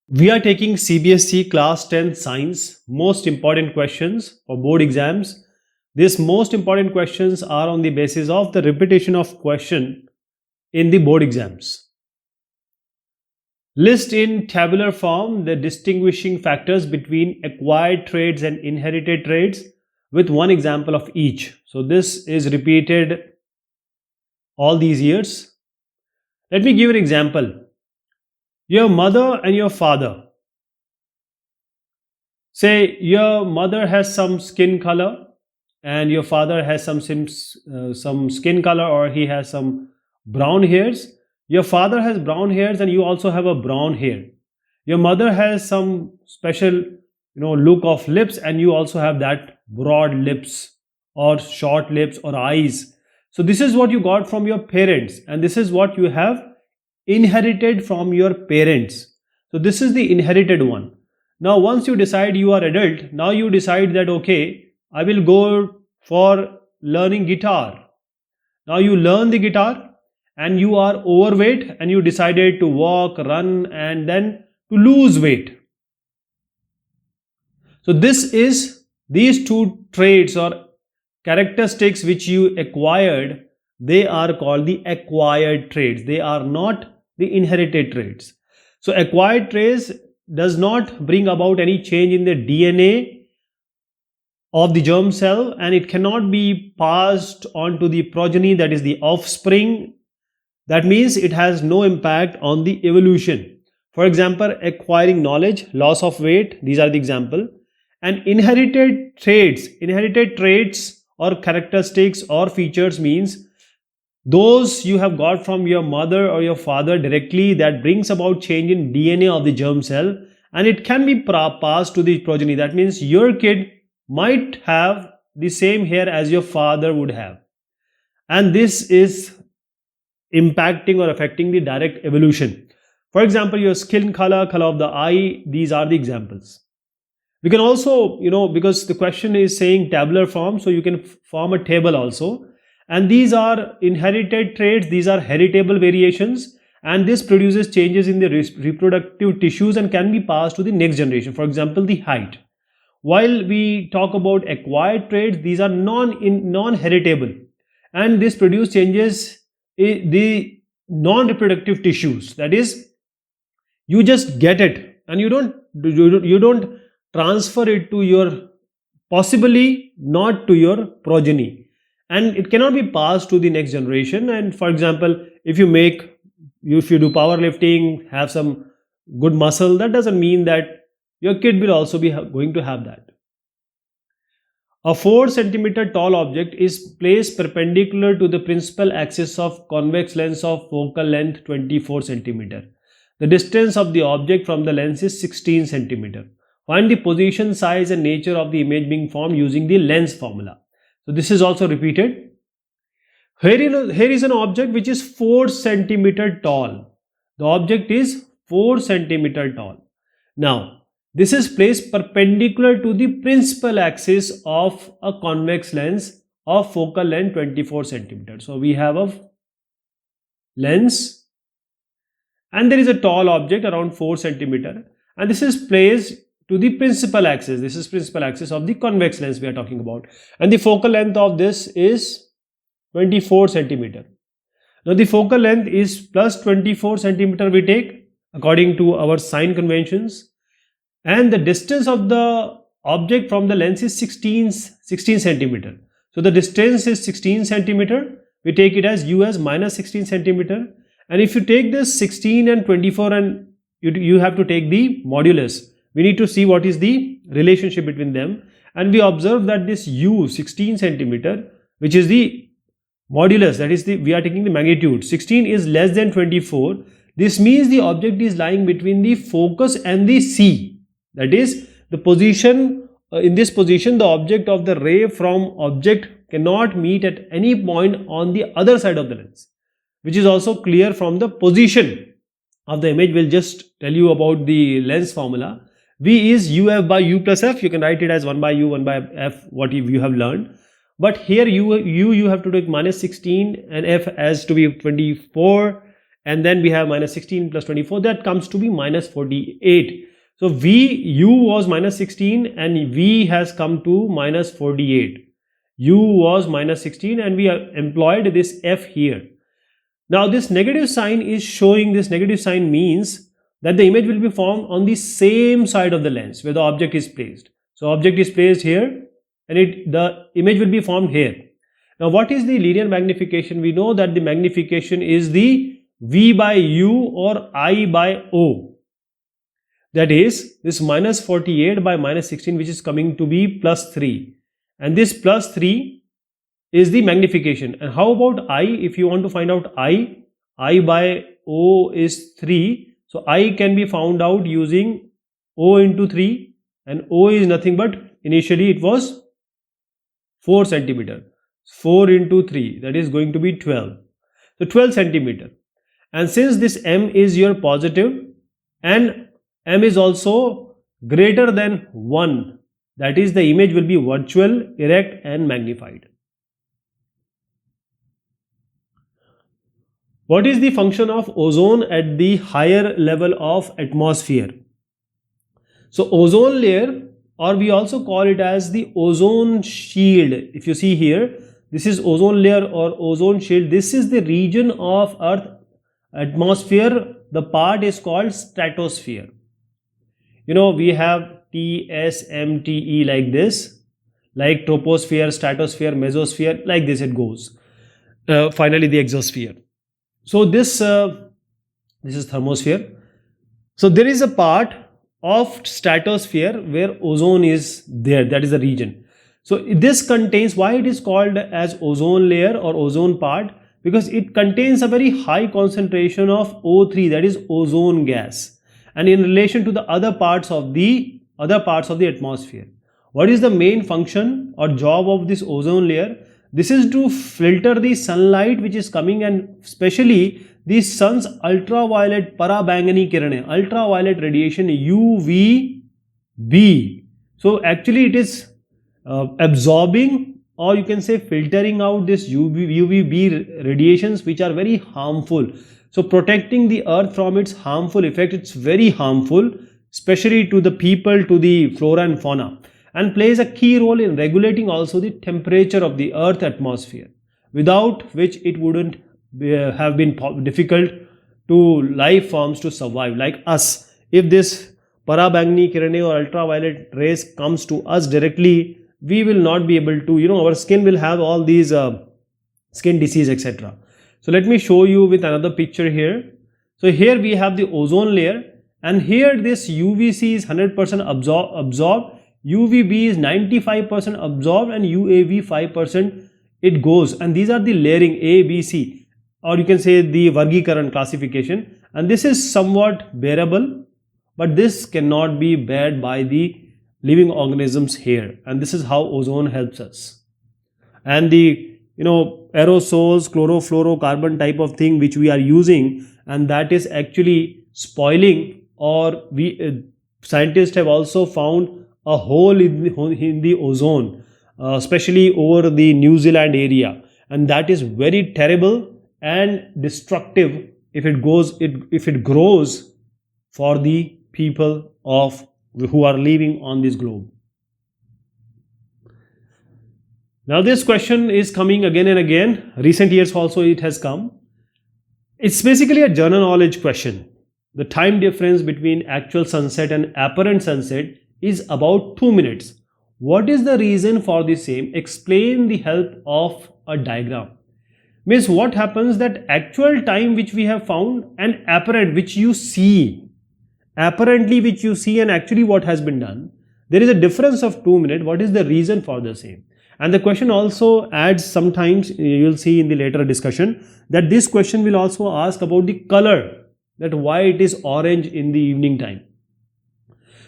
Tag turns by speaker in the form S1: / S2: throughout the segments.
S1: We are taking CBSE Class 10 Science, most important questions for board exams. These most important questions are on the basis of the repetition of question in the board exams. List in tabular form the distinguishing factors between acquired traits and inherited traits with one example of each. So this is repeated all these years. Let me give an example. Your mother and your father. Say your mother has some skin color and your father has some skin color, or he has some brown hairs. Your father has brown hairs and you also have a brown hair. Your mother has some special look of lips and you also have that broad lips or short lips or eyes. So this is what you got from your parents and this is what you have inherited from your parents. So this is the inherited one. Now once you decide you are adult, now you decide that okay, I will go for learning guitar. Now you learn the guitar and you are overweight and you decided to walk, run and then to lose weight. So these two traits or characteristics which you acquired, they are called the acquired traits. They are not the inherited traits. So acquired traits does not bring about any change in the DNA of the germ cell and it cannot be passed on to the progeny, that is the offspring. That means it has no impact on the evolution. For example, acquiring knowledge, loss of weight, these are the example. And inherited traits or characteristics or features means those you have got from your mother or your father directly, that brings about change in DNA of the germ cell and it can be passed to the progeny. That means your kid might have the same hair as your father would have, and this is impacting or affecting the direct evolution. For example, your skin color, color of the eye, these are the examples. We can also, because the question is saying tabular form, so you can form a table also. And these are inherited traits, these are heritable variations, and this produces changes in the reproductive tissues and can be passed to the next generation. For example, the height. While we talk about acquired traits, these are non-heritable and this produce changes in the non-reproductive tissues. That is, you just get it and you don't transfer it to your, possibly not to your progeny. And it cannot be passed to the next generation. And for example, if you do powerlifting, have some good muscle, that doesn't mean that your kid will also be going to have that. A 4 centimeter tall object is placed perpendicular to the principal axis of convex lens of focal length 24 centimeter. The distance of the object from the lens is 16 centimeter. Find the position, size and nature of the image being formed using the lens formula. So this is also repeated. Here is an object which is 4 centimeter tall. The object is 4 centimeter tall. Now, this is placed perpendicular to the principal axis of a convex lens of focal length 24 centimeter. So we have a lens and there is a tall object around 4 centimeter and this is placed to the principal axis. This is principal axis of the convex lens we are talking about, and the focal length of this is 24 centimeter. Now the focal length is plus 24 centimeter we take according to our sign conventions, and the distance of the object from the lens is 16 centimeter. So the distance is 16 centimeter. We take it as u as minus 16 centimeter, and if you take this 16 and 24 and you have to take the modulus. We need to see what is the relationship between them, and we observe that this u 16 centimeter, which is the modulus, that is we are taking the magnitude, 16 is less than 24. This means the object is lying between the focus and the C. That is the position, in this position the object of the ray from object cannot meet at any point on the other side of the lens, which is also clear from the position of the image. We'll just tell you about the lens formula. V is uf by u plus f. You can write it as 1 by u, 1 by f, what you have learned. But here you have to take minus 16 and f as to be 24 and then we have minus 16 plus 24, that comes to be minus 48. So u was minus 16 and v has come to minus 48. U was minus 16 and we employed this f here. Now this negative sign is showing, this negative sign means that the image will be formed on the same side of the lens where the object is placed. So object is placed here and the image will be formed here. Now what is the linear magnification? We know that the magnification is the v by u or I by o. That is this minus 48 by minus 16, which is coming to be plus 3. And this plus 3 is the magnification. And how about I? If you want to find out I by o is 3. So I can be found out using o into 3, and o is nothing but, initially it was 4 centimeter. 4 into 3, that is going to be 12. So 12 centimeter. And since this m is your positive and m is also greater than 1, that is the image will be virtual, erect and magnified. What is the function of ozone at the higher level of atmosphere? So ozone layer, or we also call it as the ozone shield. If you see here, this is ozone layer or ozone shield. This is the region of Earth atmosphere. The part is called stratosphere. You know, we have T, S, M, T, E like this, like troposphere, stratosphere, mesosphere, like this it goes. Finally the exosphere. So this is thermosphere. So there is a part of stratosphere where ozone is there, that is the region. So this contains, why it is called as ozone layer or ozone part? Because it contains a very high concentration of O3, that is ozone gas, and in relation to the other parts of the atmosphere. What is the main function or job of this ozone layer? This is to filter the sunlight which is coming, and especially the sun's ultraviolet parabangani kirane, ultraviolet radiation UVB. So actually it is absorbing, or you can say filtering out this UVB radiations which are very harmful. So protecting the earth from its harmful effect, it's very harmful, especially to the people, to the flora and fauna, and plays a key role in regulating also the temperature of the earth atmosphere, without which it wouldn't have been difficult to life forms to survive like us. If this parabangni kirane or ultraviolet rays comes to us directly, we will not be able to, our skin will have all these skin disease, etc. So let me show you with another picture here. So here we have the ozone layer, and here this UVC is 100% absorbed, UVB is 95% absorbed, and UAV 5% it goes. And these are the layering A, B, C, or you can say the Vargikaran classification. And this is somewhat bearable, but this cannot be bared by the living organisms here. And this is how ozone helps us. And the aerosols, chlorofluorocarbon type of thing which we are using, and that is actually spoiling, or scientists have also found a hole in the ozone, especially over the New Zealand area, and that is very terrible and destructive if it grows for the people who are living on this globe. Now this question is coming again and again. Recent years also it has come. It's basically a general knowledge question. The time difference between actual sunset and apparent sunset is about 2 minutes. What is the reason for the same? Explain the help of a diagram. Means what happens that actual time which we have found and apparent which you see, apparently which you see and actually what has been done, there is a difference of 2 minutes. What is the reason for the same? And the question also adds, sometimes you will see in the later discussion that this question will also ask about the color, that why it is orange in the evening time.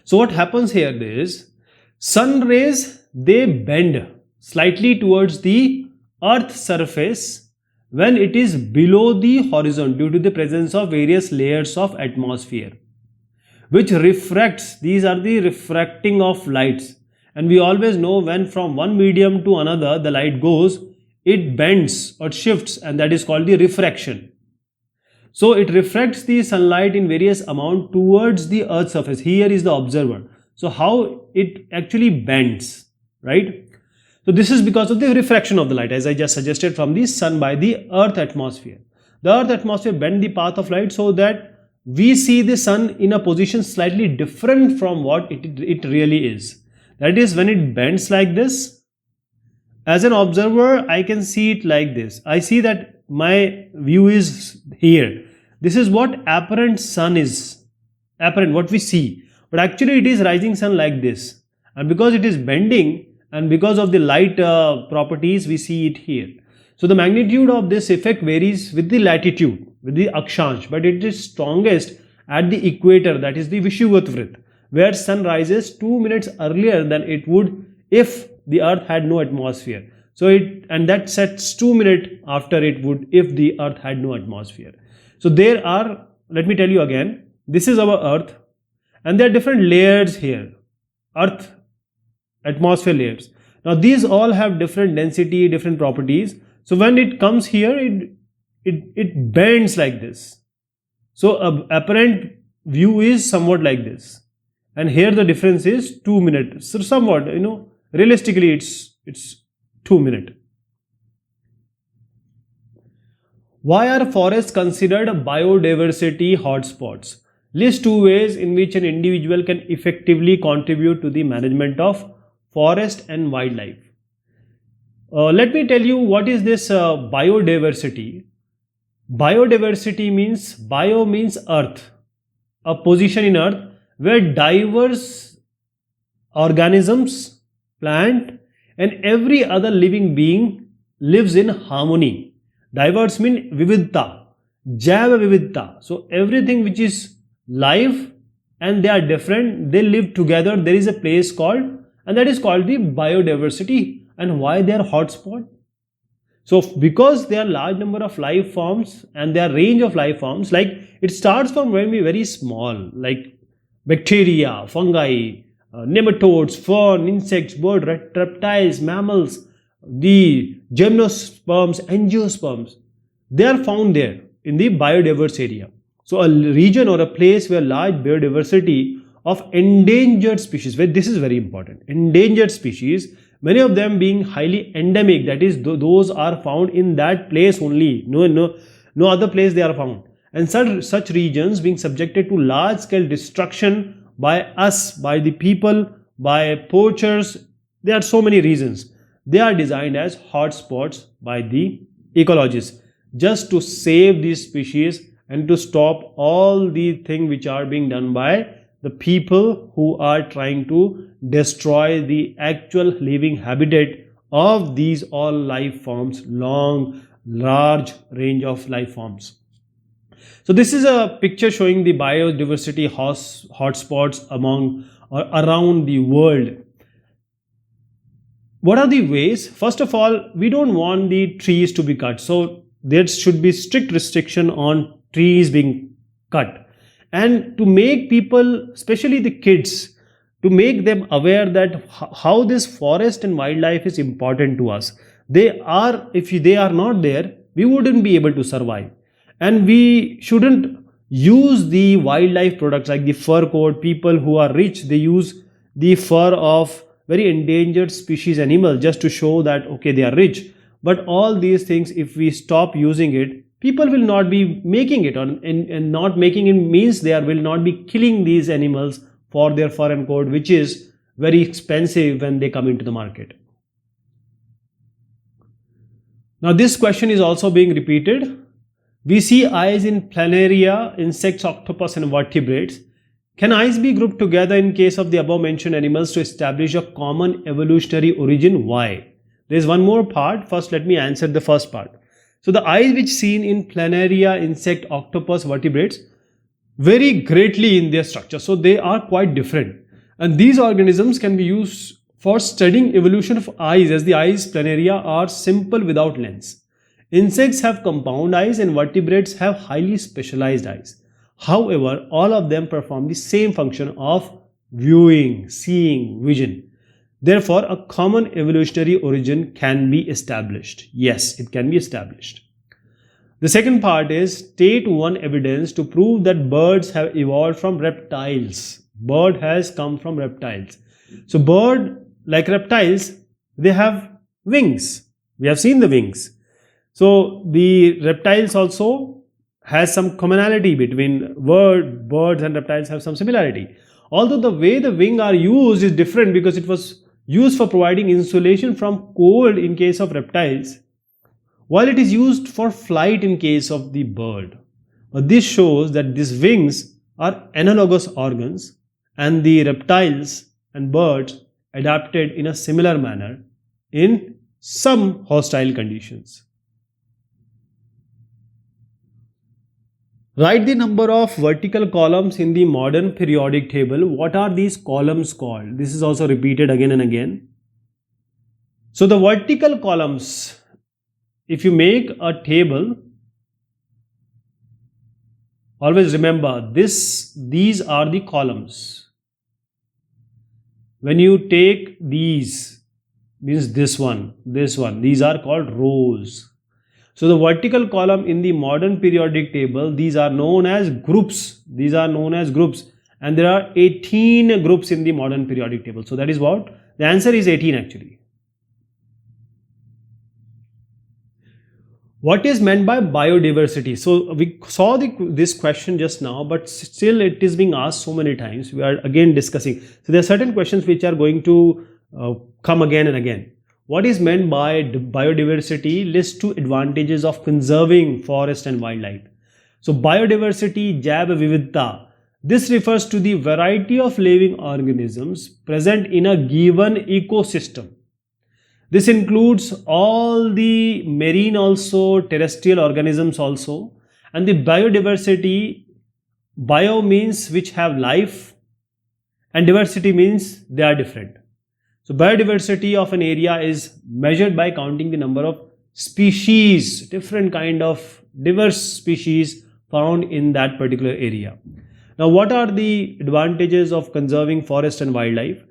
S1: So what happens here is, sun rays, they bend slightly towards the earth surface when it is below the horizon due to the presence of various layers of atmosphere, which refracts. These are the refracting of lights. And we always know when from one medium to another the light goes, it bends or shifts, and that is called the refraction. So it refracts the sunlight in various amount towards the earth's surface. Here is the observer. So how it actually bends, right? So this is because of the refraction of the light, as I just suggested, from the sun by the earth atmosphere. The earth atmosphere bends the path of light so that we see the sun in a position slightly different from what it really is. That is, when it bends like this, as an observer, I can see it like this. I see that my view is here. This is what apparent sun is, apparent, what we see. But actually it is rising sun like this. And because it is bending and because of the light properties, we see it here. So the magnitude of this effect varies with the latitude, with the akshansh, but it is strongest at the equator, that is the Vishuvat Vrit, where sun rises 2 minutes earlier than it would if the earth had no atmosphere. So and that sets 2 minutes after it would if the earth had no atmosphere. So there are, let me tell you again, this is our earth and there are different layers here, earth, atmosphere layers. Now these all have different density, different properties. So when it comes here, it bends like this. So apparent view is somewhat like this. And here the difference is 2 minutes. So somewhat, realistically it's 2 minutes. Why are forests considered biodiversity hotspots? List 2 ways in which an individual can effectively contribute to the management of forest and wildlife. Let me tell you what is this biodiversity. Biodiversity means, bio means earth, a position in earth where diverse organisms, plant and every other living being lives in harmony. Diverse means vividta, jaiva vividta. So everything which is life and they are different, they live together. There is a place called, and that is called the biodiversity. And why they are hotspot? So because there are large number of life forms and there are range of life forms, like it starts from very small, like bacteria, fungi, nematodes, fern, insects, bird, reptiles, mammals, the gymnosperms, angiosperms, they are found there in the biodiverse area. So a region or a place where large biodiversity of endangered species, where this is very important, endangered species, many of them being highly endemic, that is those are found in that place only, no other place they are found, and such regions being subjected to large scale destruction by us, by the people, by poachers. There are so many reasons. They are designed as hotspots by the ecologists just to save these species and to stop all the things which are being done by the people who are trying to destroy the actual living habitat of these all life forms, large range of life forms. So this is a picture showing the biodiversity hotspots among or around the world. What are the ways? First of all, we don't want the trees to be cut. So there should be strict restriction on trees being cut. And to make people, especially the kids, to make them aware that how this forest and wildlife is important to us. If they are not there, we wouldn't be able to survive. And we shouldn't use the wildlife products like the fur coat. People who are rich, they use the fur of very endangered species animal just to show that okay, they are rich. But all these things, if we stop using it, people will not be making it, and not making it means they will not be killing these animals for their fur and coat, which is very expensive when they come into the market. Now this question is also being repeated. We see eyes in planaria, insects, octopus and vertebrates. Can eyes be grouped together in case of the above mentioned animals to establish a common evolutionary origin? Why? There is one more part. First, let me answer the first part. So the eyes which seen in planaria, insect, octopus, vertebrates vary greatly in their structure. So they are quite different. And these organisms can be used for studying evolution of eyes, as the eyes planaria are simple without lens. Insects have compound eyes and vertebrates have highly specialized eyes. However, all of them perform the same function of viewing, seeing, vision. Therefore, a common evolutionary origin can be established. Yes, it can be established. The second part is state one evidence to prove that birds have evolved from reptiles. Bird has come from reptiles. So bird, like reptiles, they have wings. We have seen the wings. So the reptiles also has some commonality between birds and reptiles have some similarity. Although the way the wing are used is different because it was used for providing insulation from cold in case of reptiles, while it is used for flight in case of the bird. But this shows that these wings are analogous organs and the reptiles and birds adapted in a similar manner in some hostile conditions. Write the number of vertical columns in the modern periodic table. What are these columns called? This is also repeated again and again. So the vertical columns, if you make a table, always remember these are the columns. When you take these, means this one, these are called rows. So the vertical column in the modern periodic table, these are known as groups. And there are 18 groups in the modern periodic table. So that is what? The answer is 18 actually. What is meant by biodiversity? So we saw this question just now, but still it is being asked so many times. We are again discussing. So there are certain questions which are going to come again and again. What is meant by biodiversity? List two advantages of conserving forest and wildlife. So biodiversity, Jaib Vividta. This refers to the variety of living organisms present in a given ecosystem. This includes all the marine also, terrestrial organisms also. And the biodiversity, bio means which have life and diversity means they are different. So biodiversity of an area is measured by counting the number of species, different kind of diverse species found in that particular area. Now what are the advantages of conserving forest and wildlife?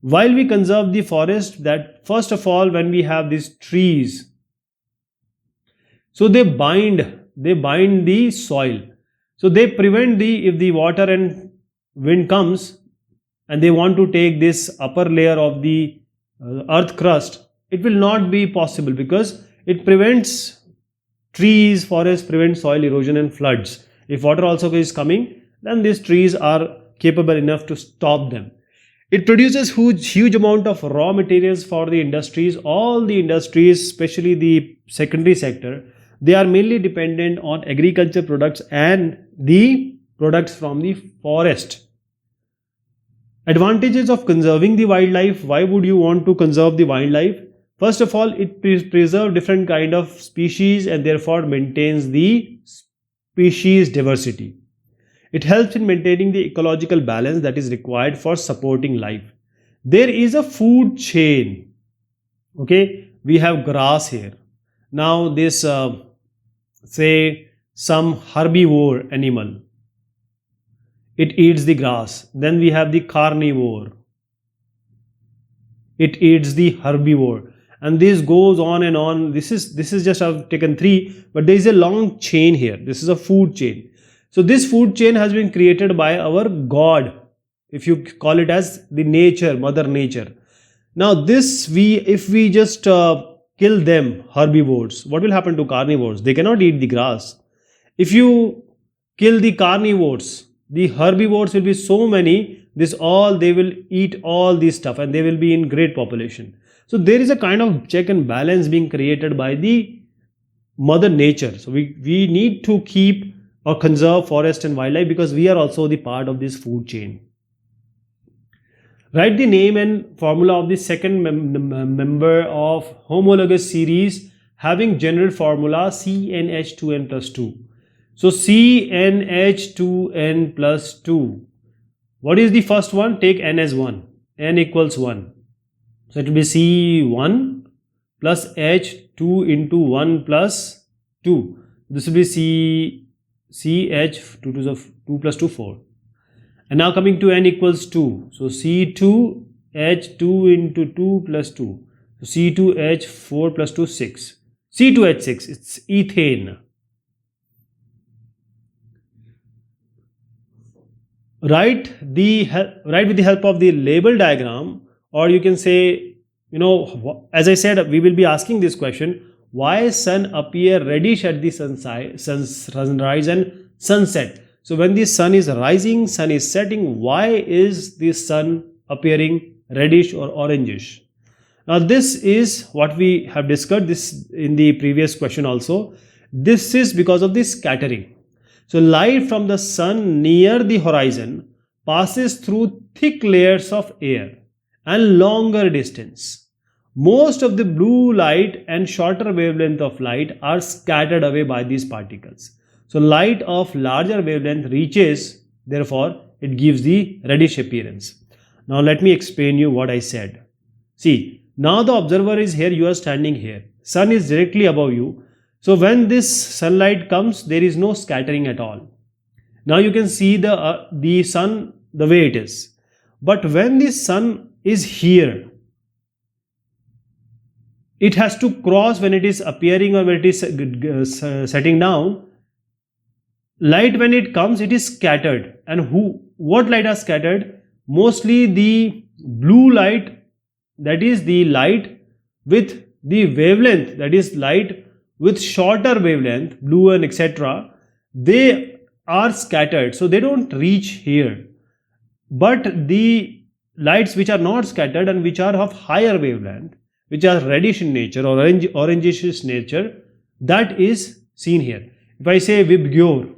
S1: While we conserve the forest, that first of all, when we have these trees, so they bind the soil. So they prevent if the water and wind comes and they want to take this upper layer of the earth crust, it will not be possible because it prevents forest prevents soil erosion and floods. If water also is coming, then these trees are capable enough to stop them. It produces huge amount of raw materials for the industries. All the industries, especially the secondary sector, they are mainly dependent on agriculture products and the products from the forest. Advantages of conserving the wildlife. Why would you want to conserve the wildlife? First of all, it preserves different kind of species and therefore maintains the species diversity. It helps in maintaining the ecological balance that is required for supporting life. There is a food chain. Okay, we have grass here. Now this say some herbivore animal, it eats the grass. Then we have the carnivore, it eats the herbivore, and this goes on and on. This is just, I've taken 3, but there is a long chain here. This is a food chain. So this food chain has been created by our God, if you call it as the nature, mother nature. Now this, if we just kill them, herbivores, what will happen to carnivores? They cannot eat the grass. If you kill the carnivores, the herbivores will be so many, they will eat all this stuff and they will be in great population. So there is a kind of check and balance being created by the mother nature. So we need to keep or conserve forest and wildlife because we are also the part of this food chain. Write the name and formula of the second member of homologous series having general formula CnH2n plus 2. So CnH2n plus 2. What is the first one? Take n as 1. N equals 1. So it will be C1 plus H2 into 1 plus 2. This will be CH 2 plus 2 4. And now coming to n equals 2. So C2 H2 into 2 plus 2. So C2H4 plus 2 6. C2H6, it's ethane. write with the help of the label diagram, or you can say, as I said, we will be asking this question: why sun appear reddish at the sunrise and sunset? So when the sun is rising, sun is setting, why is the sun appearing reddish or orangish? Now this is what we have discussed this in the previous question also. This is because of the scattering. So light from the sun near the horizon passes through thick layers of air and longer distance. Most of the blue light and shorter wavelength of light are scattered away by these particles. So light of larger wavelength reaches, therefore it gives the reddish appearance. Now let me explain you what I said. See, now the observer is here, you are standing here. Sun is directly above you. So when this sunlight comes, there is no scattering at all. Now you can see the sun the way it is. But when the sun is here, it has to cross when it is appearing or when it is setting down. Light, when it comes, it is scattered. And what light are scattered? Mostly the blue light, that is the light with the wavelength, that is light with shorter wavelength, blue and etc. They are scattered, so they don't reach here. But the lights which are not scattered and which are of higher wavelength, which are reddish in nature or orangish nature, that is seen here. If I say Vibgyor,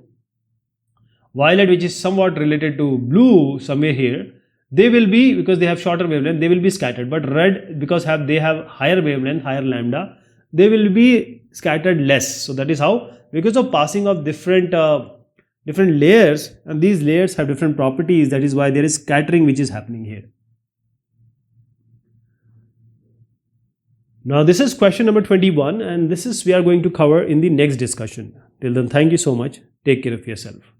S1: violet, which is somewhat related to blue somewhere here, they will be, because they have shorter wavelength, they will be scattered. But red, because they have higher wavelength, higher lambda, they will be scattered less. So that is how, because of passing of different layers, and these layers have different properties, that is why there is scattering which is happening here. Now this is question number 21, and this is we are going to cover in the next discussion. Till then, thank you so much. Take care of yourself.